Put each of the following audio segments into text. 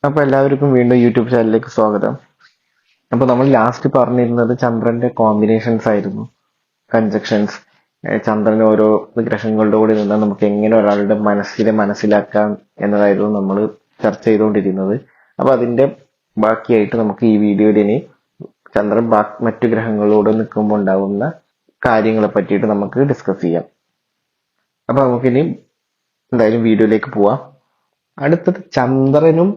അപ്പൊ എല്ലാവർക്കും വീണ്ടും യൂട്യൂബ് ചാനലിലേക്ക് സ്വാഗതം. അപ്പൊ നമ്മൾ ലാസ്റ്റ് പറഞ്ഞിരുന്നത് ചന്ദ്രന്റെ കോമ്പിനേഷൻസ് ആയിരുന്നു, കൺജക്ഷൻസ്. ചന്ദ്രൻ ഓരോ ഗ്രഹങ്ങളുടെ കൂടെ നിന്നാൽ നമുക്ക് എങ്ങനെ ഒരാളുടെ മനസ്സിനെ മനസ്സിലാക്കാം എന്നതായിരുന്നു നമ്മൾ ചർച്ച ചെയ്തുകൊണ്ടിരുന്നത്. അപ്പൊ അതിന്റെ ബാക്കിയായിട്ട് നമുക്ക് ഈ വീഡിയോയിൽ ഇനി ചന്ദ്രൻ മറ്റു ഗ്രഹങ്ങളോട് നിൽക്കുമ്പോൾ ഉണ്ടാകുന്ന കാര്യങ്ങളെ പറ്റിയിട്ട് നമുക്ക് ഡിസ്കസ് ചെയ്യാം. അപ്പൊ നമുക്കിനി എന്തായാലും വീഡിയോയിലേക്ക് പോവാം. അടുത്തത് ചന്ദ്രനും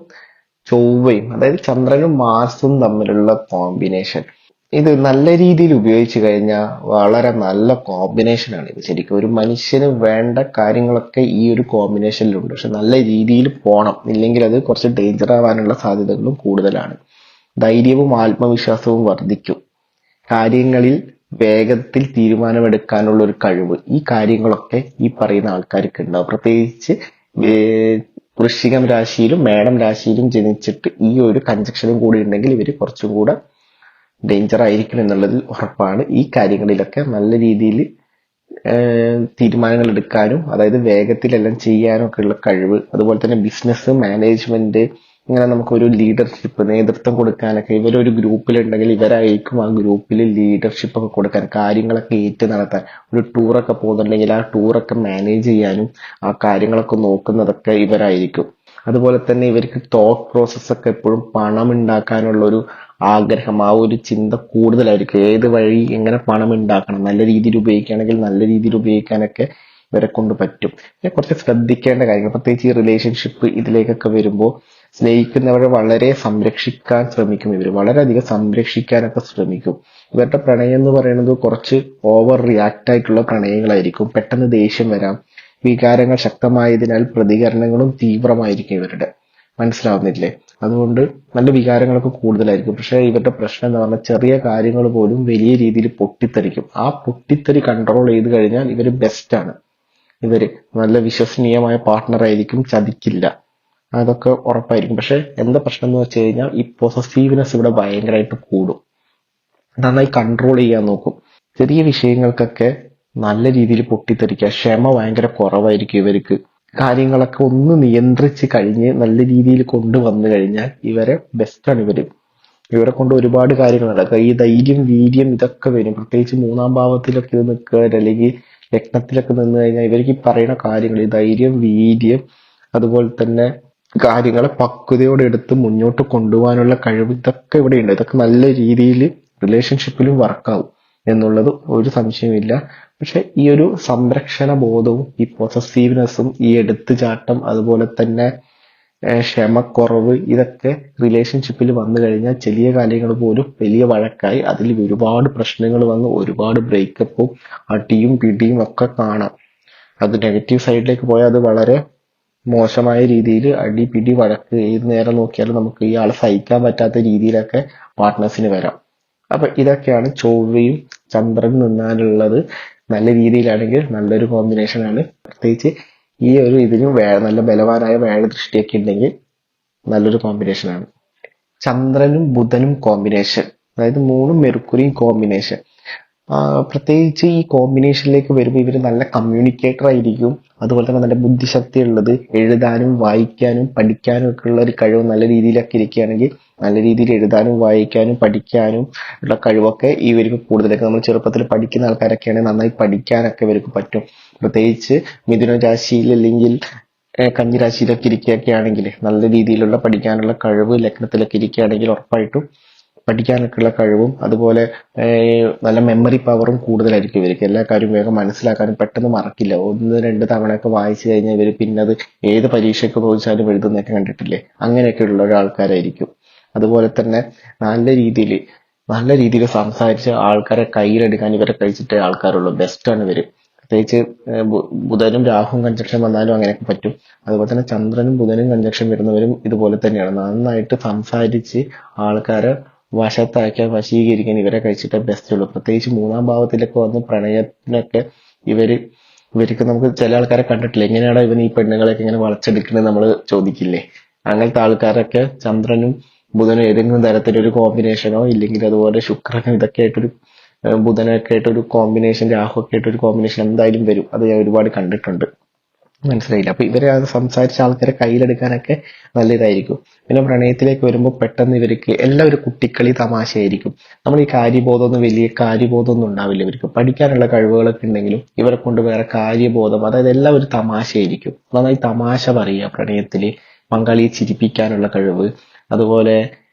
ചൊവ്വയും, അതായത് ചന്ദ്രനും മാർസും തമ്മിലുള്ള കോമ്പിനേഷൻ. ഇത് നല്ല രീതിയിൽ ഉപയോഗിച്ചു കഴിഞ്ഞാൽ വളരെ നല്ല കോമ്പിനേഷൻ ആണ്. ഇത് ശരിക്കും ഒരു മനുഷ്യന് വേണ്ട കാര്യങ്ങളൊക്കെ ഈ ഒരു കോമ്പിനേഷനിലുണ്ട്. പക്ഷെ നല്ല രീതിയിൽ പോണം, ഇല്ലെങ്കിൽ അത് കുറച്ച് ഡേഞ്ചർ ആവാനുള്ള സാധ്യതകളും കൂടുതലാണ്. ധൈര്യവും ആത്മവിശ്വാസവും വർദ്ധിക്കും. കാര്യങ്ങളിൽ വേഗത്തിൽ തീരുമാനമെടുക്കാനുള്ള ഒരു കഴിവ്, ഈ കാര്യങ്ങളൊക്കെ ഈ പറയുന്ന ആൾക്കാർക്ക് ഉണ്ടാവും. പ്രത്യേകിച്ച് വൃശ്ചികം രാശിയിലും മേടം രാശിയിലും ജനിച്ചിട്ട് ഈ ഒരു കൺജക്ഷനും കൂടി ഉണ്ടെങ്കിൽ ഇവര് കുറച്ചും കൂടെ ഡേഞ്ചർ ആയിരിക്കും എന്നുള്ളതിൽ ഉറപ്പാണ്. ഈ കാര്യങ്ങളിലൊക്കെ നല്ല രീതിയിൽ തീരുമാനങ്ങൾ എടുക്കാനും, അതായത് വേഗത്തിലെല്ലാം ചെയ്യാനും ഒക്കെ ഉള്ള കഴിവ്, അതുപോലെ തന്നെ ബിസിനസ് മാനേജ്മെന്റ്, ഇങ്ങനെ നമുക്കൊരു ലീഡർഷിപ്പ്, നേതൃത്വം കൊടുക്കാനൊക്കെ ഇവരൊരു ഗ്രൂപ്പിലുണ്ടെങ്കിൽ ഇവരായിരിക്കും ആ ഗ്രൂപ്പിൽ ലീഡർഷിപ്പ് ഒക്കെ കൊടുക്കാൻ, കാര്യങ്ങളൊക്കെ ഏറ്റു നടത്താൻ. ഒരു ടൂറൊക്കെ പോകുന്നുണ്ടെങ്കിൽ ആ ടൂറൊക്കെ മാനേജ് ചെയ്യാനും ആ കാര്യങ്ങളൊക്കെ നോക്കുന്നതൊക്കെ ഇവരായിരിക്കും. അതുപോലെ തന്നെ ഇവർക്ക് തോട്ട് പ്രോസസ് ഒക്കെ എപ്പോഴും പണം ഉണ്ടാക്കാനുള്ള ഒരു ആഗ്രഹം, ആ ഒരു ചിന്ത കൂടുതലായിരിക്കും. ഏത് വഴി എങ്ങനെ പണം ഉണ്ടാക്കണം, നല്ല രീതിയിൽ ഉപയോഗിക്കുകയാണെങ്കിൽ നല്ല രീതിയിൽ ഉപയോഗിക്കാനൊക്കെ ഇവരെ കൊണ്ട് പറ്റും. പിന്നെ കുറച്ച് ശ്രദ്ധിക്കേണ്ട കാര്യങ്ങൾ, പ്രത്യേകിച്ച് ഈ റിലേഷൻഷിപ്പ് ഇതിലേക്കൊക്കെ വരുമ്പോൾ സ്നേഹിക്കുന്നവരെ വളരെ സംരക്ഷിക്കാൻ ശ്രമിക്കും. ഇവർ വളരെയധികം സംരക്ഷിക്കാനൊക്കെ ശ്രമിക്കും. ഇവരുടെ പ്രണയം എന്ന് പറയുന്നത് കുറച്ച് ഓവർ റിയാക്ട് ആയിട്ടുള്ള പ്രണയങ്ങളായിരിക്കും. പെട്ടെന്ന് ദേഷ്യം വരാം. വികാരങ്ങൾ ശക്തമായതിനാൽ പ്രതികരണങ്ങളും തീവ്രമായിരിക്കും ഇവരുടെ. മനസ്സിലാവുന്നില്ലേ? അതുകൊണ്ട് നല്ല വികാരങ്ങളൊക്കെ കൂടുതലായിരിക്കും. പക്ഷെ ഇവരുടെ പ്രശ്നം എന്ന് പറഞ്ഞാൽ ചെറിയ കാര്യങ്ങൾ പോലും വലിയ രീതിയിൽ പൊട്ടിത്തെറിക്കും. ആ പൊട്ടിത്തെറി കൺട്രോൾ ചെയ്ത് കഴിഞ്ഞാൽ ഇവര് ബെസ്റ്റ് ആണ്. ഇവര് നല്ല വിശ്വസനീയമായ പാർട്ട്ണർ ആയിരിക്കും, ചതിക്കില്ല, അതൊക്കെ ഉറപ്പായിരിക്കും. പക്ഷെ എന്താ പ്രശ്നം എന്ന് വെച്ച് കഴിഞ്ഞാൽ ഈ പൊസസീവ്നെസ് ഇവിടെ ഭയങ്കരമായിട്ട് കൂടും. നന്നായി കൺട്രോൾ ചെയ്യാൻ നോക്കും. ചെറിയ വിഷയങ്ങൾക്കൊക്കെ നല്ല രീതിയിൽ പൊട്ടിത്തെറിക്കുക. ക്ഷമ ഭയങ്കര കുറവായിരിക്കും ഇവർക്ക്. കാര്യങ്ങളൊക്കെ ഒന്ന് നിയന്ത്രിച്ച് കഴിഞ്ഞ് നല്ല രീതിയിൽ കൊണ്ടുവന്നു കഴിഞ്ഞാൽ ഇവരെ ബെസ്റ്റാണ് ഇവര്. ഇവരെ കൊണ്ട് ഒരുപാട് കാര്യങ്ങൾ നടക്കുക. ഈ ധൈര്യം, വീര്യം ഇതൊക്കെ വരും. പ്രത്യേകിച്ച് മൂന്നാം ഭാവത്തിലൊക്കെ ഇത് നിൽക്കുക, അല്ലെങ്കിൽ ലഗ്നത്തിലൊക്കെ നിന്ന് കഴിഞ്ഞാൽ ഇവർക്ക് ഈ പറയുന്ന കാര്യങ്ങൾ, ഈ ധൈര്യം, വീര്യം, അതുപോലെ തന്നെ കാര്യങ്ങളെ പക്വതയോടെ എടുത്ത് മുന്നോട്ട് കൊണ്ടുപോകാനുള്ള കഴിവ്, ഇതൊക്കെ ഇവിടെയുണ്ട്. ഇതൊക്കെ നല്ല രീതിയിൽ റിലേഷൻഷിപ്പിലും വർക്കാവും എന്നുള്ളത് ഒരു സംശയമില്ല. പക്ഷെ ഈ ഒരു സംരക്ഷണ ബോധവും ഈ പൊസസീവ്നെസ്സും ഈ എടുത്തുചാട്ടം, അതുപോലെ തന്നെ ക്ഷമക്കുറവ്, ഇതൊക്കെ റിലേഷൻഷിപ്പിൽ വന്നു കഴിഞ്ഞാൽ ചെറിയ കാര്യങ്ങൾ പോലും വലിയ വഴക്കായി അതിൽ ഒരുപാട് പ്രശ്നങ്ങൾ വന്ന് ഒരുപാട് ബ്രേക്കപ്പും അടിയും പിടിയും ഒക്കെ കാണാം. അത് നെഗറ്റീവ് സൈഡിലേക്ക് പോയാൽ അത് വളരെ മോശമായ രീതിയിൽ അടി പിടി വഴക്ക്, ഏത് നേരം നോക്കിയാലും നമുക്ക് ഈ ആളെ സഹിക്കാൻ പറ്റാത്ത രീതിയിലൊക്കെ പാർട്ട്നേഴ്സിന് വരാം. അപ്പൊ ഇതൊക്കെയാണ് ചൊവ്വയും ചന്ദ്രനും നിന്നാലുള്ളത്. നല്ല രീതിയിലാണെങ്കിൽ നല്ലൊരു കോമ്പിനേഷൻ ആണ്. പ്രത്യേകിച്ച് ഈ ഒരു ഇതിന് നല്ല ബലവാനായ ദൃഷ്ടിയൊക്കെ ഉണ്ടെങ്കിൽ നല്ലൊരു കോമ്പിനേഷൻ ആണ്. ചന്ദ്രനും ബുധനും കോമ്പിനേഷൻ, അതായത് മൂന്നും മെർക്കുറിയും കോമ്പിനേഷൻ. പ്രത്യേകിച്ച് ഈ കോമ്പിനേഷനിലേക്ക് വരുമ്പോൾ ഇവർ നല്ല കമ്മ്യൂണിക്കേറ്റർ ആയിരിക്കും. അതുപോലെ തന്നെ നല്ല ബുദ്ധിശക്തി ഉള്ളത്, എഴുതാനും വായിക്കാനും പഠിക്കാനും ഒക്കെ ഉള്ള ഒരു കഴിവ് നല്ല രീതിയിലൊക്കെ ഇരിക്കുകയാണെങ്കിൽ നല്ല രീതിയിൽ എഴുതാനും വായിക്കാനും പഠിക്കാനും ഉള്ള കഴിവൊക്കെ ഇവർക്ക് കൂടുതലൊക്കെ. നമ്മൾ ചെറുപ്പത്തിൽ പഠിക്കുന്ന ആൾക്കാരൊക്കെയാണെങ്കിൽ നന്നായി പഠിക്കാനൊക്കെ ഇവർക്ക് പറ്റും. പ്രത്യേകിച്ച് മിഥുന രാശിയിൽ അല്ലെങ്കിൽ കന്നി രാശിയിലൊക്കെ ഇരിക്കുകയൊക്കെ ആണെങ്കിൽ നല്ല രീതിയിലുള്ള പഠിക്കാനുള്ള കഴിവ് ലഗ്നത്തിലൊക്കെ ഇരിക്കുകയാണെങ്കിൽ ഉറപ്പായിട്ടും പഠിക്കാനൊക്കെയുള്ള കഴിവും, അതുപോലെ നല്ല മെമ്മറി പവറും കൂടുതലായിരിക്കും ഇവർക്ക്. എല്ലാ കാര്യവും വേഗം മനസ്സിലാക്കാനും പെട്ടെന്ന് മറക്കില്ല. ഒന്ന് രണ്ട് തവണയൊക്കെ വായിച്ചു കഴിഞ്ഞാൽ ഇവർ പിന്നെ അത് ഏത് പരീക്ഷയ്ക്ക് ചോദിച്ചാലും എഴുതുന്നൊക്കെ കണ്ടിട്ടില്ലേ, അങ്ങനെയൊക്കെയുള്ള ഒരാൾക്കാരായിരിക്കും. അതുപോലെ തന്നെ നല്ല രീതിയിൽ സംസാരിച്ച് ആൾക്കാരെ കയ്യിലെടുക്കാൻ ഇവരെ കഴിച്ചിട്ടേ ആൾക്കാരുള്ളൂ. ബെസ്റ്റാണ് ഇവര്. പ്രത്യേകിച്ച് ബുധനും രാഹുവും കൺജക്ഷൻ വന്നാലും അങ്ങനെയൊക്കെ പറ്റും. അതുപോലെ തന്നെ ചന്ദ്രനും ബുധനും കൺജക്ഷൻ വരുന്നവരും ഇതുപോലെ തന്നെയാണ്. നന്നായിട്ട് സംസാരിച്ച് ആൾക്കാരെ വശത്താക്കാൻ, വശീകരിക്കാൻ ഇവരെ കഴിച്ചിട്ടേ ബെസ്റ്റ് ഉള്ളൂ. പ്രത്യേകിച്ച് മൂന്നാം ഭാവത്തിലൊക്കെ വന്ന് പ്രണയത്തിനൊക്കെ ഇവർക്ക് നമുക്ക് ചില ആൾക്കാരെ കണ്ടിട്ടില്ല, എങ്ങനെയാണോ ഇവൻ ഈ പെണ്ണുങ്ങളെയൊക്കെ ഇങ്ങനെ വളച്ചെടുക്കുന്നത് നമ്മൾ ചോദിക്കില്ലേ, അങ്ങനത്തെ ആൾക്കാരൊക്കെ ചന്ദ്രനും ബുധനും ഏതെങ്കിലും തരത്തിലൊരു കോമ്പിനേഷനോ ഇല്ലെങ്കിൽ അതുപോലെ ശുക്രനും ഇതൊക്കെ ആയിട്ടൊരു ബുധനൊക്കെ ആയിട്ടൊരു കോമ്പിനേഷൻ, രാഹു ഒക്കെ ആയിട്ടൊരു കോമ്പിനേഷൻ എന്തായാലും വരും. അത് ഞാൻ ഒരുപാട് കണ്ടിട്ടുണ്ട്. മനസ്സിലായില്ല. അപ്പൊ ഇവരെ അത് സംസാരിച്ച ആൾക്കാരെ കയ്യിലെടുക്കാനൊക്കെ നല്ല ഇതായിരിക്കും. പിന്നെ പ്രണയത്തിലേക്ക് വരുമ്പോൾ പെട്ടെന്ന് ഇവർക്ക് എല്ലാം ഒരു കുട്ടിക്കളി തമാശയായിരിക്കും. നമ്മൾ ഈ കാര്യബോധമൊന്നും വലിയ കാര്യബോധമൊന്നും ഉണ്ടാവില്ല ഇവർക്ക്. പഠിക്കാനുള്ള കഴിവുകളൊക്കെ ഉണ്ടെങ്കിലും ഇവരെ കൊണ്ട് വേറെ കാര്യബോധം, അതായത് എല്ലാം ഒരു തമാശയായിരിക്കും. നന്നായി തമാശ പറയുക പ്രണയത്തില്, പങ്കാളിയെ ചിരിപ്പിക്കാനുള്ള കഴിവ്, അതുപോലെ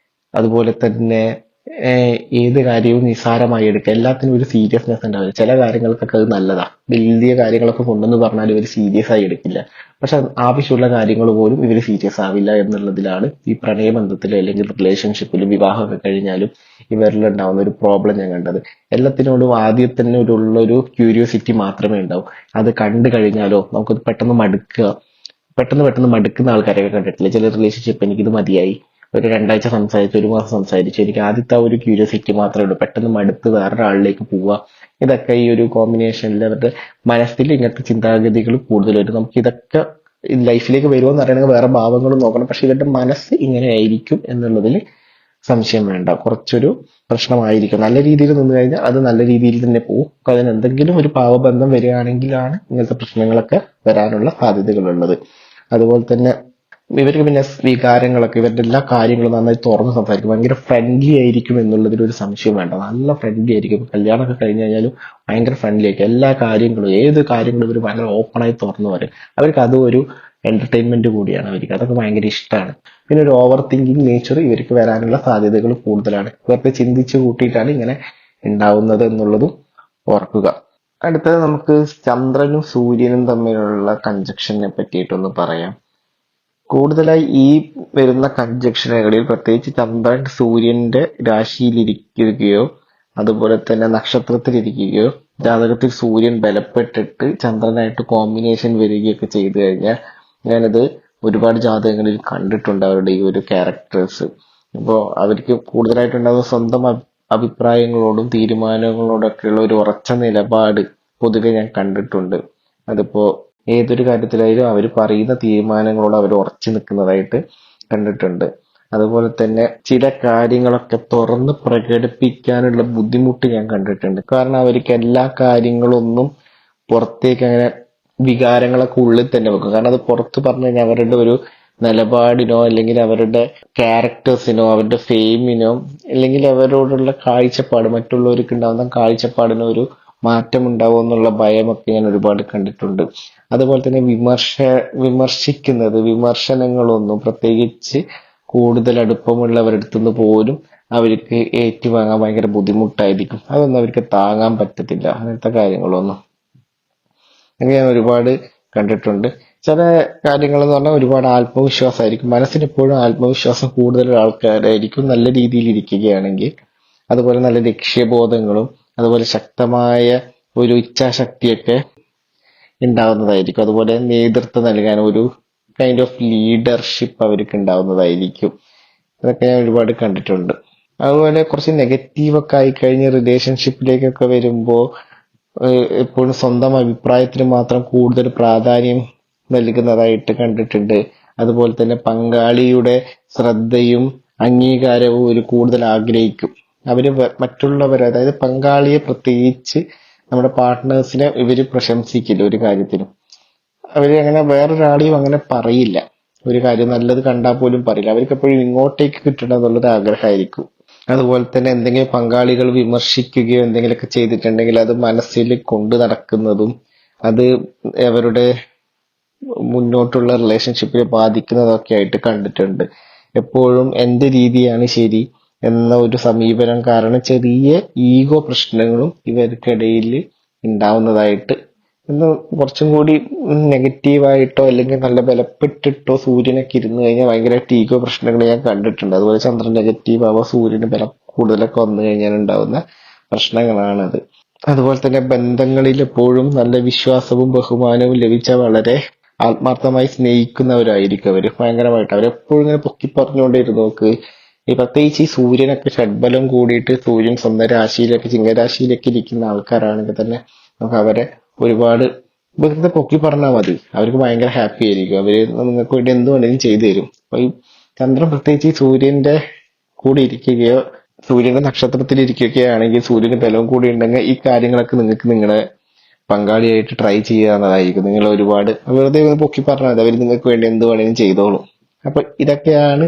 അതുപോലെ തന്നെ ഏത് കാര്യവും നിസ്സാരമായി എടുക്കുക. എല്ലാത്തിനും ഒരു സീരിയസ്നെസ് ഉണ്ടാവില്ല. ചില കാര്യങ്ങൾക്കൊക്കെ അത് നല്ലതാ. വലിയ കാര്യങ്ങളൊക്കെ കൊണ്ടെന്ന് പറഞ്ഞാൽ ഇവർ സീരിയസ് ആയി എടുക്കില്ല. പക്ഷെ ആവശ്യമുള്ള കാര്യങ്ങൾ പോലും ഇവർ സീരിയസ് ആവില്ല എന്നുള്ളതിലാണ് ഈ പ്രണയബന്ധത്തിൽ അല്ലെങ്കിൽ റിലേഷൻഷിപ്പിൽ വിവാഹമൊക്കെ കഴിഞ്ഞാലും ഇവരിൽ ഉണ്ടാവുന്ന ഒരു പ്രോബ്ലം ഞാൻ കണ്ടത്. എല്ലാത്തിനോടും ആദ്യം തന്നെ ഉള്ളൊരു ക്യൂരിയോസിറ്റി മാത്രമേ ഉണ്ടാവൂ. അത് കണ്ടു കഴിഞ്ഞാലോ നമുക്കത് പെട്ടെന്ന് മടുക്കുക, പെട്ടെന്ന് മടുക്കുന്ന ആൾക്കാരെയൊക്കെ കണ്ടിട്ടില്ല. ചില റിലേഷൻഷിപ്പ് എനിക്കിത് മതിയായി, ഒരു 2 ആഴ്ച സംസാരിച്ചു, 1 മാസം സംസാരിച്ചു, എനിക്ക് ആദ്യത്തെ ആ ഒരു ക്യൂരിയോസിറ്റി മാത്രമേ ഉള്ളൂ, പെട്ടെന്ന് മടുത്ത് വേറൊരാളിലേക്ക് പോവുക. ഇതൊക്കെ ഈ ഒരു കോമ്പിനേഷനിൽ അവരുടെ മനസ്സിൽ ഇങ്ങനത്തെ ചിന്താഗതികൾ കൂടുതൽ വരും. നമുക്ക് ഇതൊക്കെ ലൈഫിലേക്ക് വരുമോ എന്ന് അറിയണമെങ്കിൽ വേറെ ഭാവങ്ങളും നോക്കണം. പക്ഷെ ഇവരുടെ മനസ്സ് ഇങ്ങനെ ആയിരിക്കും എന്നുള്ളതിൽ സംശയം വേണ്ട. കുറച്ചൊരു പ്രശ്നമായിരിക്കും. നല്ല രീതിയിൽ നിന്ന് കഴിഞ്ഞാൽ അത് നല്ല രീതിയിൽ തന്നെ പോകും. അതിന് എന്തെങ്കിലും ഒരു പാവബന്ധം വരികയാണെങ്കിലാണ് ഇങ്ങനത്തെ പ്രശ്നങ്ങളൊക്കെ വരാനുള്ള സാധ്യതകളുള്ളത്. അതുപോലെ തന്നെ ഇവർക്ക് പിന്നെ വികാരങ്ങളൊക്കെ, ഇവരുടെ എല്ലാ കാര്യങ്ങളും നന്നായി തുറന്ന് സംസാരിക്കും. ഭയങ്കര ഫ്രണ്ട്ലി ആയിരിക്കും എന്നുള്ളതിൽ ഒരു സംശയം വേണ്ട. നല്ല ഫ്രണ്ട്ലി ആയിരിക്കും. കല്യാണമൊക്കെ കഴിഞ്ഞ് കഴിഞ്ഞാലും ഭയങ്കര ഫ്രണ്ട്ലി ആയിരിക്കും. എല്ലാ കാര്യങ്ങളും, ഏത് കാര്യങ്ങളും ഇവർ ഭയങ്കര ഓപ്പണായി തുറന്നു പറയും. അവർക്ക് അതും ഒരു എന്റർടൈൻമെന്റ് കൂടിയാണ് അവർക്ക്. അതൊക്കെ ഭയങ്കര ഇഷ്ടമാണ്. പിന്നെ ഒരു ഓവർ തിങ്കിങ് നേച്ചർ ഇവർക്ക് വരാനുള്ള സാധ്യതകൾ കൂടുതലാണ്. ഇവർക്ക് ചിന്തിച്ചു കൂട്ടിയിട്ടാണ് ഇങ്ങനെ ഉണ്ടാവുന്നത് എന്നുള്ളതും ഓർക്കുക. അടുത്തത് നമുക്ക് ചന്ദ്രനും സൂര്യനും തമ്മിലുള്ള കൺജക്ഷനെ പറ്റിയിട്ടൊന്ന് പറയാം. കൂടുതലായി ഈ വരുന്ന കൺജക്ഷനുകളിൽ പ്രത്യേകിച്ച് ചന്ദ്രൻ സൂര്യന്റെ രാശിയിലിരിക്കുകയോ അതുപോലെ തന്നെ നക്ഷത്രത്തിലിരിക്കുകയോ ജാതകത്തിൽ സൂര്യൻ ബലപ്പെട്ടിട്ട് ചന്ദ്രനായിട്ട് കോമ്പിനേഷൻ വരികയൊക്കെ ചെയ്തു കഴിഞ്ഞാൽ, ഞാനത് ഒരുപാട് ജാതകങ്ങളിൽ കണ്ടിട്ടുണ്ട് അവരുടെ ഈ ഒരു ക്യാരക്ടേഴ്സ്. അപ്പോൾ അവർക്ക് കൂടുതലായിട്ടുണ്ടാകുന്ന സ്വന്തം അഭിപ്രായങ്ങളോടും തീരുമാനങ്ങളോടൊക്കെയുള്ള ഒരു ഉറച്ച നിലപാട് പൊതുവെ ഞാൻ കണ്ടിട്ടുണ്ട്. അതിപ്പോ ഏതൊരു കാര്യത്തിലായാലും അവർ പറയുന്ന തീരുമാനങ്ങളോട് അവർ ഉറച്ചു നിൽക്കുന്നതായിട്ട് കണ്ടിട്ടുണ്ട്. അതുപോലെ തന്നെ ചില കാര്യങ്ങളൊക്കെ തുറന്ന് പ്രകടിപ്പിക്കാനുള്ള ബുദ്ധിമുട്ട് ഞാൻ കണ്ടിട്ടുണ്ട്. കാരണം അവർക്ക് എല്ലാ കാര്യങ്ങളൊന്നും പുറത്തേക്ക് അങ്ങനെ വികാരങ്ങളൊക്കെ ഉള്ളിൽ തന്നെ വെക്കും. കാരണം അത് പുറത്ത് പറഞ്ഞു കഴിഞ്ഞാൽ അവരുടെ ഒരു നിലപാടിനോ അല്ലെങ്കിൽ അവരുടെ ക്യാരക്ടേഴ്സിനോ അവരുടെ ഫെയിമിനോ അല്ലെങ്കിൽ അവരോടുള്ള കാഴ്ചപ്പാട്, മറ്റുള്ളവർക്ക് ഉണ്ടാകുന്ന കാഴ്ചപ്പാടിനോ ഒരു മാറ്റം ഉണ്ടാവും എന്നുള്ള ഭയമൊക്കെ ഞാൻ ഒരുപാട് കണ്ടിട്ടുണ്ട്. അതുപോലെ തന്നെ വിമർശനങ്ങളൊന്നും പ്രത്യേകിച്ച് കൂടുതൽ അടുപ്പമുള്ളവരുടെ അടുത്തുനിന്ന് പോലും അവർക്ക് ഏറ്റുവാങ്ങാൻ ഭയങ്കര ബുദ്ധിമുട്ടായിരിക്കും. അതൊന്നും അവർക്ക് താങ്ങാൻ പറ്റത്തില്ല, അങ്ങനത്തെ കാര്യങ്ങളൊന്നും. അങ്ങനെ ഞാൻ ഒരുപാട് കണ്ടിട്ടുണ്ട്. ചില കാര്യങ്ങൾ എന്ന് പറഞ്ഞാൽ ഒരുപാട് ആത്മവിശ്വാസമായിരിക്കും. മനസ്സിന് എപ്പോഴും ആത്മവിശ്വാസം കൂടുതലുള്ള ആൾക്കാരായിരിക്കും നല്ല രീതിയിൽ ഇരിക്കുകയാണെങ്കിൽ. അതുപോലെ നല്ല ലക്ഷ്യബോധങ്ങളും അതുപോലെ ശക്തമായ ഒരു ഇച്ഛാശക്തിയൊക്കെ ഉണ്ടാവുന്നതായിരിക്കും. അതുപോലെ നേതൃത്വം നൽകാൻ ഒരു കൈൻഡ് ഓഫ് ലീഡർഷിപ്പ് അവർക്ക് ഉണ്ടാവുന്നതായിരിക്കും. ഇതൊക്കെ ഞാൻ ഒരുപാട് കണ്ടിട്ടുണ്ട്. അതുപോലെ കുറച്ച് നെഗറ്റീവൊക്കെ ആയിക്കഴിഞ്ഞ് റിലേഷൻഷിപ്പിലേക്കൊക്കെ വരുമ്പോൾ എപ്പോഴും സ്വന്തം അഭിപ്രായത്തിന് മാത്രം കൂടുതൽ പ്രാധാന്യം നൽകുന്നതായിട്ട് കണ്ടിട്ടുണ്ട്. അതുപോലെ തന്നെ പങ്കാളിയുടെ ശ്രദ്ധയും അംഗീകാരവും ഒരു കൂടുതൽ ആഗ്രഹിക്കും. അവര് മറ്റുള്ളവരെ, അതായത് പങ്കാളിയെ പ്രത്യേകിച്ച് നമ്മുടെ പാർട്ട്നേഴ്സിനെ ഇവര് പ്രശംസിക്കില്ല ഒരു കാര്യത്തിനും. അവര് അങ്ങനെ വേറൊരാളെയും അങ്ങനെ പറയില്ല. ഒരു കാര്യം നല്ലത് കണ്ടാൽ പോലും പറയില്ല. അവർക്ക് എപ്പോഴും ഇങ്ങോട്ടേക്ക് കിട്ടണം എന്നുള്ളൊരു ആഗ്രഹമായിരിക്കും. അതുപോലെ തന്നെ എന്തെങ്കിലും പങ്കാളികൾ വിമർശിക്കുകയോ എന്തെങ്കിലുമൊക്കെ ചെയ്തിട്ടുണ്ടെങ്കിൽ അത് മനസ്സിൽ കൊണ്ടു നടക്കുന്നതും അത് അവരുടെ മുന്നോട്ടുള്ള റിലേഷൻഷിപ്പിനെ ബാധിക്കുന്നതൊക്കെ ആയിട്ട് കണ്ടിട്ടുണ്ട്. എപ്പോഴും എന്റെ രീതിയാണ് ശരി എന്ന ഒരു സമീപനം കാരണം ചെറിയ ഈഗോ പ്രശ്നങ്ങളും ഇവർക്കിടയിൽ ഉണ്ടാവുന്നതായിട്ട്, ഇന്ന് കുറച്ചും കൂടി നെഗറ്റീവായിട്ടോ അല്ലെങ്കിൽ നല്ല ബലപ്പെട്ടിട്ടോ സൂര്യനൊക്കെ ഇരുന്ന് കഴിഞ്ഞാൽ ഭയങ്കരമായിട്ട് ഈഗോ പ്രശ്നങ്ങൾ ഞാൻ കണ്ടിട്ടുണ്ട്. അതുപോലെ ചന്ദ്രൻ നെഗറ്റീവ് ആവുക, സൂര്യന് ബലം കൂടുതലൊക്കെ വന്നു കഴിഞ്ഞാൽ ഉണ്ടാവുന്ന പ്രശ്നങ്ങളാണത്. അതുപോലെ തന്നെ ബന്ധങ്ങളിൽ എപ്പോഴും നല്ല വിശ്വാസവും ബഹുമാനവും ലഭിച്ച വളരെ ആത്മാർത്ഥമായി സ്നേഹിക്കുന്നവരായിരിക്കും അവര്. ഭയങ്കരമായിട്ട് അവരെപ്പോഴും ഇങ്ങനെ പൊക്കി പറഞ്ഞുകൊണ്ടിരുന്നു നോക്ക്. ഈ പ്രത്യേകിച്ച് ഈ സൂര്യനൊക്കെ ഷഡ്ബലം കൂടിയിട്ട് സൂര്യൻ സ്വന്തം രാശിയിലേക്ക് ചിങ്ങരാശിയിലേക്ക് ഇരിക്കുന്ന ആൾക്കാരാണെങ്കിൽ തന്നെ നമുക്ക് അവരെ ഒരുപാട് വെറുതെ പൊക്കി പറഞ്ഞാൽ മതി, അവർക്ക് ഭയങ്കര ഹാപ്പി ആയിരിക്കും. അവര് നിങ്ങൾക്ക് വേണ്ടി എന്ത് വേണമെങ്കിലും ചെയ്തു തരും. അപ്പൊ ഈ ചന്ദ്രൻ പ്രത്യേകിച്ച് ഈ സൂര്യന്റെ കൂടെ ഇരിക്കുകയോ സൂര്യന്റെ നക്ഷത്രത്തിൽ ഇരിക്കുകയാണെങ്കിൽ, സൂര്യന് ബലവും കൂടി ഉണ്ടെങ്കിൽ ഈ കാര്യങ്ങളൊക്കെ നിങ്ങൾക്ക് നിങ്ങളുടെ പങ്കാളിയായിട്ട് ട്രൈ ചെയ്യാവുന്നതായിരിക്കും. നിങ്ങൾ ഒരുപാട് വെറുതെ ഒന്ന് പൊക്കി പറഞ്ഞാൽ മതി, അവർ നിങ്ങൾക്ക് വേണ്ടി എന്ത് വേണേലും ചെയ്തോളും. അപ്പൊ ഇതൊക്കെയാണ്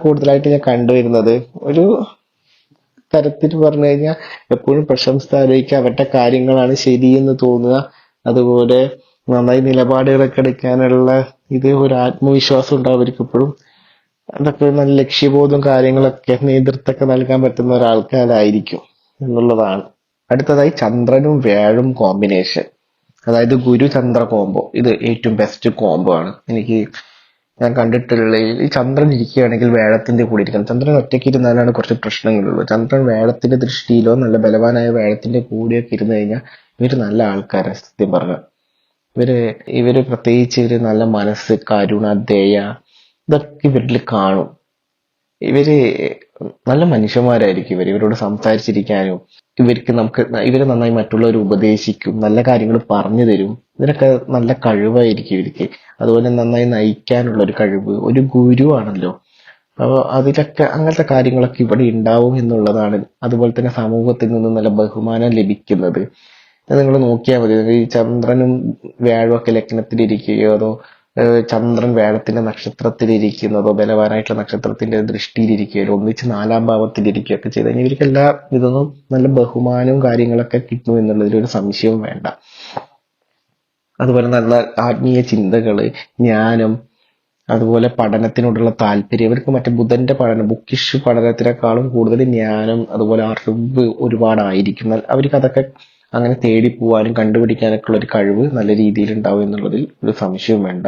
കൂടുതലായിട്ട് ഞാൻ കണ്ടുവരുന്നത്. ഒരു തരത്തിൽ പറഞ്ഞു കഴിഞ്ഞാൽ എപ്പോഴും പ്രശംസ ആലോചിക്കുക, അവരുടെ കാര്യങ്ങളാണ് ശരിയെന്ന് തോന്നുക, അതുപോലെ നന്നായി നിലപാടുകളൊക്കെ എടുക്കാനുള്ള ഒരു ആത്മവിശ്വാസം ഉണ്ടാവും അവർക്ക് എപ്പോഴും. അതൊക്കെ നല്ല ലക്ഷ്യബോധവും കാര്യങ്ങളൊക്കെ നേതൃത്വമൊക്കെ നൽകാൻ പറ്റുന്ന ഒരാൾക്കാരായിരിക്കും എന്നുള്ളതാണ്. അടുത്തതായി ചന്ദ്രനും വ്യാഴും കോമ്പിനേഷൻ, അതായത് ഗുരു ചന്ദ്ര കോംബോ. ഇത് ഏറ്റവും ബെസ്റ്റ് കോംബോ ആണ് ഞാൻ കണ്ടിട്ടുള്ളതിൽ. ഈ ചന്ദ്രൻ ഇരിക്കുകയാണെങ്കിൽ വ്യാഴത്തിന്റെ കൂടെ ഇരിക്കണം. ചന്ദ്രൻ ഒറ്റയ്ക്ക് ഇരുന്നാലാണ് കുറച്ച് പ്രശ്നങ്ങളുള്ളൂ. ചന്ദ്രൻ വ്യാഴത്തിന്റെ ദൃഷ്ടിയിലോ നല്ല ബലവാനായ വ്യാഴത്തിന്റെ കൂടെയൊക്കെ ഇരുന്ന് കഴിഞ്ഞാൽ ഇവര് നല്ല ആൾക്കാരെ സത്യം പറഞ്ഞ. ഇവര് ഇവര് പ്രത്യേകിച്ച് ഇവര് നല്ല മനസ്സ്, കരുണ, ദയ, ഇതൊക്കെ ഇവരിൽ കാണും. ഇവര് നല്ല മനുഷ്യന്മാരായിരിക്കും. ഇവരോട് സംസാരിച്ചിരിക്കാനും ഇവര് നന്നായി മറ്റുള്ളവരെ ഉപദേശിക്കും, നല്ല കാര്യങ്ങൾ പറഞ്ഞു തരും. ഇതിനൊക്കെ നല്ല കഴിവായിരിക്കും ഇവർക്ക്. അതുപോലെ നന്നായി നയിക്കാനുള്ള ഒരു കഴിവ്, ഒരു ഗുരു ആണല്ലോ. അപ്പോൾ അതിലൊക്കെ അങ്ങനത്തെ കാര്യങ്ങളൊക്കെ ഇവിടെ ഉണ്ടാവും എന്നുള്ളതാണ്. അതുപോലെ തന്നെ സമൂഹത്തിൽ നിന്ന് നല്ല ബഹുമാനം ലഭിക്കുന്നത്. നിങ്ങൾ നോക്കിയാൽ മതി. ഈ ചന്ദ്രനും വ്യാഴവും ഒക്കെ ലഗ്നത്തിലിരിക്കുകയോ അതോ ചന്ദ്രൻ വ്യാഴത്തിന്റെ നക്ഷത്രത്തിലിരിക്കുന്നതോ ബലവാനായിട്ടുള്ള നക്ഷത്രത്തിന്റെ ദൃഷ്ടിയിലിരിക്കുകയോ ഒന്നിച്ച് 4-ാം ഭാവത്തിലിരിക്കുകയൊക്കെ ചെയ്ത് കഴിഞ്ഞാൽ ഇവർക്ക് എല്ലാ ഇതൊന്നും നല്ല ബഹുമാനവും കാര്യങ്ങളൊക്കെ കിട്ടും എന്നുള്ളതിൽ ഒരു സംശയവും വേണ്ട. അതുപോലെ നല്ല ആത്മീയ ചിന്തകള്, ജ്ഞാനം, അതുപോലെ പഠനത്തിനോടുള്ള താല്പര്യം. ഇവർക്ക് മറ്റേ ബുധന്റെ പഠനം, ബുക്കിഷ് പഠനത്തിനേക്കാളും കൂടുതൽ ജ്ഞാനം, അതുപോലെ അറിവ് ഒരുപാടായിരിക്കും. അവർക്ക് അതൊക്കെ അങ്ങനെ തേടി പോവാനും കണ്ടുപിടിക്കാനൊക്കെ ഉള്ള ഒരു കഴിവ് നല്ല രീതിയിൽ ഉണ്ടാവും എന്നുള്ളതിൽ ഒരു സംശയവും വേണ്ട.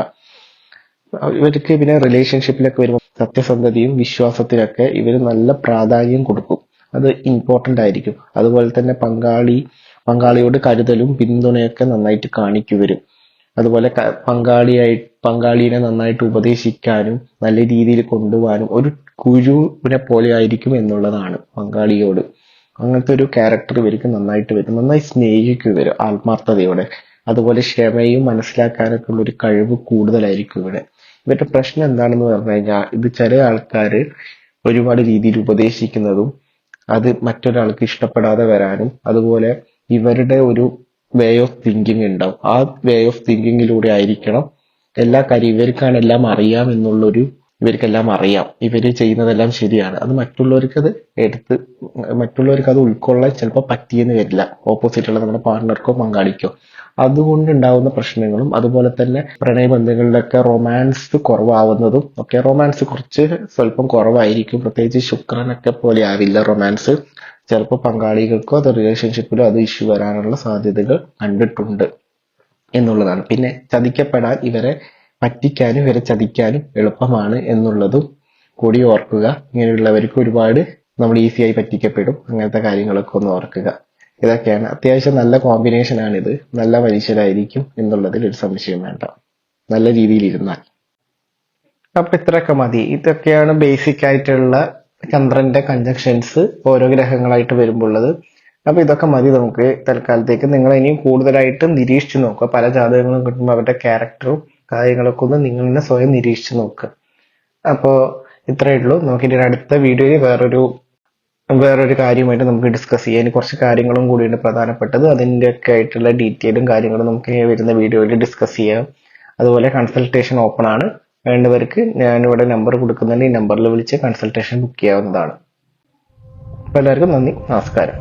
ഇവർക്ക് പിന്നെ റിലേഷൻഷിപ്പിലൊക്കെ വരുമ്പോൾ സത്യസന്ധതയും വിശ്വാസത്തിനൊക്കെ ഇവർ നല്ല പ്രാധാന്യം കൊടുക്കും. അത് ഇമ്പോർട്ടന്റ് ആയിരിക്കും. അതുപോലെ തന്നെ പങ്കാളിയോട് കരുതലും പിന്തുണയൊക്കെ നന്നായിട്ട് കാണിക്കും വരും. അതുപോലെ പങ്കാളിയെ നന്നായിട്ട് ഉപദേശിക്കാനും നല്ല രീതിയിൽ കൊണ്ടുപോകാനും ഒരു ഗുരുവിനെ പോലെ ആയിരിക്കും എന്നുള്ളതാണ് പങ്കാളിയോട്. അങ്ങനത്തെ ഒരു ക്യാരക്ടർ ഇവർക്ക് നന്നായിട്ട് വരും. നന്നായി സ്നേഹിക്കും ഇവർ ആത്മാർത്ഥതയോടെ. അതുപോലെ ക്ഷമയും മനസ്സിലാക്കാനൊക്കെ ഉള്ള ഒരു കഴിവ് കൂടുതലായിരിക്കും ഇവിടെ. ഇവരുടെ പ്രശ്നം എന്താണെന്ന് പറഞ്ഞു കഴിഞ്ഞാൽ ഇത് ചില ആൾക്കാര് ഒരുപാട് രീതിയിൽ ഉപദേശിക്കുന്നതും അത് മറ്റൊരാൾക്ക് ഇഷ്ടപ്പെടാതെ വരാനും, അതുപോലെ ഇവരുടെ ഒരു വേ ഓഫ് തിങ്കിങ് ഉണ്ടാവും. ആ വേ ഓഫ് തിങ്കിങ്ങിലൂടെ ആയിരിക്കണം എല്ലാ കാര്യം ഇവർക്കാണ് എല്ലാം അറിയാം എന്നുള്ളൊരു ഇവർക്കെല്ലാം അറിയാം, ഇവര് ചെയ്യുന്നതെല്ലാം ശരിയാണ്. അത് മറ്റുള്ളവർക്ക് അത് ഉൾക്കൊള്ളാൻ ചിലപ്പോൾ പറ്റിയെന്ന് വരില്ല, ഓപ്പോസിറ്റുള്ള നമ്മുടെ പാർട്ണർക്കോ പങ്കാളിക്കോ. അതുകൊണ്ടുണ്ടാവുന്ന പ്രശ്നങ്ങളും അതുപോലെ തന്നെ പ്രണയബന്ധങ്ങളിലൊക്കെ റൊമാൻസ് കുറവാവുന്നതും ഒക്കെ. റൊമാൻസ് സ്വല്പം കുറവായിരിക്കും. പ്രത്യേകിച്ച് ശുക്രനൊക്കെ പോലെ ആവില്ല റൊമാൻസ്. ചിലപ്പോൾ പങ്കാളികൾക്കോ അത് റിലേഷൻഷിപ്പിലോ അത് ഇഷ്യൂ വരാനുള്ള സാധ്യതകൾ കണ്ടിട്ടുണ്ട് എന്നുള്ളതാണ്. പിന്നെ ഇവരെ പറ്റിക്കാനും ഇവരെ ചതിക്കാനും എളുപ്പമാണ് എന്നുള്ളതും കൂടി ഓർക്കുക. ഇങ്ങനെയുള്ളവർക്ക് ഒരുപാട് നമ്മൾ ഈസിയായി പറ്റിക്കപ്പെടും. അങ്ങനത്തെ കാര്യങ്ങളൊക്കെ ഒന്ന് ഓർക്കുക. ഇതൊക്കെയാണ്. അത്യാവശ്യം നല്ല കോമ്പിനേഷൻ ആണിത്. നല്ല മനുഷ്യരായിരിക്കും എന്നുള്ളതിൽ ഒരു സംശയം വേണ്ട, നല്ല രീതിയിൽ ഇരുന്നാൽ. അപ്പൊ ഇത്രയൊക്കെ മതി. ഇതൊക്കെയാണ് ബേസിക് ആയിട്ടുള്ള ചന്ദ്രന്റെ കൺജക്ഷൻസ് ഓരോ ഗ്രഹങ്ങളായിട്ട് വരുമ്പോഴുള്ളത്. അപ്പൊ ഇതൊക്കെ മതി നമുക്ക് തൽക്കാലത്തേക്ക്. നിങ്ങൾ ഇനിയും കൂടുതലായിട്ട് നിരീക്ഷിച്ചു നോക്കുക. പല ജാതകങ്ങളും കിട്ടുമ്പോൾ അവരുടെ ക്യാരക്ടറും കാര്യങ്ങളൊക്കെ ഒന്ന് നിങ്ങൾ തന്നെ സ്വയം നിരീക്ഷിച്ചു നോക്കുക. അപ്പോ ഇത്രയേ ഉള്ളൂ. നമുക്ക് ഇനി അടുത്ത വീഡിയോയിൽ വേറൊരു കാര്യമായിട്ട് നമുക്ക് ഡിസ്കസ് ചെയ്യാം. ഇനി കുറച്ച് കാര്യങ്ങളും കൂടിയുണ്ട് പ്രധാനപ്പെട്ടത്. അതിൻ്റെ ഒക്കെ ആയിട്ടുള്ള ഡീറ്റെയിലും കാര്യങ്ങളും നമുക്ക് വരുന്ന വീഡിയോയിൽ ഡിസ്കസ് ചെയ്യാം. അതുപോലെ കൺസൾട്ടേഷൻ ഓപ്പൺ ആണ്. വേണ്ടവർക്ക് ഞാനിവിടെ നമ്പർ കൊടുക്കുന്നുണ്ട്. ഈ നമ്പറിൽ വിളിച്ച് കൺസൾട്ടേഷൻ ബുക്ക് ചെയ്യാവുന്നതാണ്. അപ്പോൾ എല്ലാവർക്കും നന്ദി, നമസ്കാരം.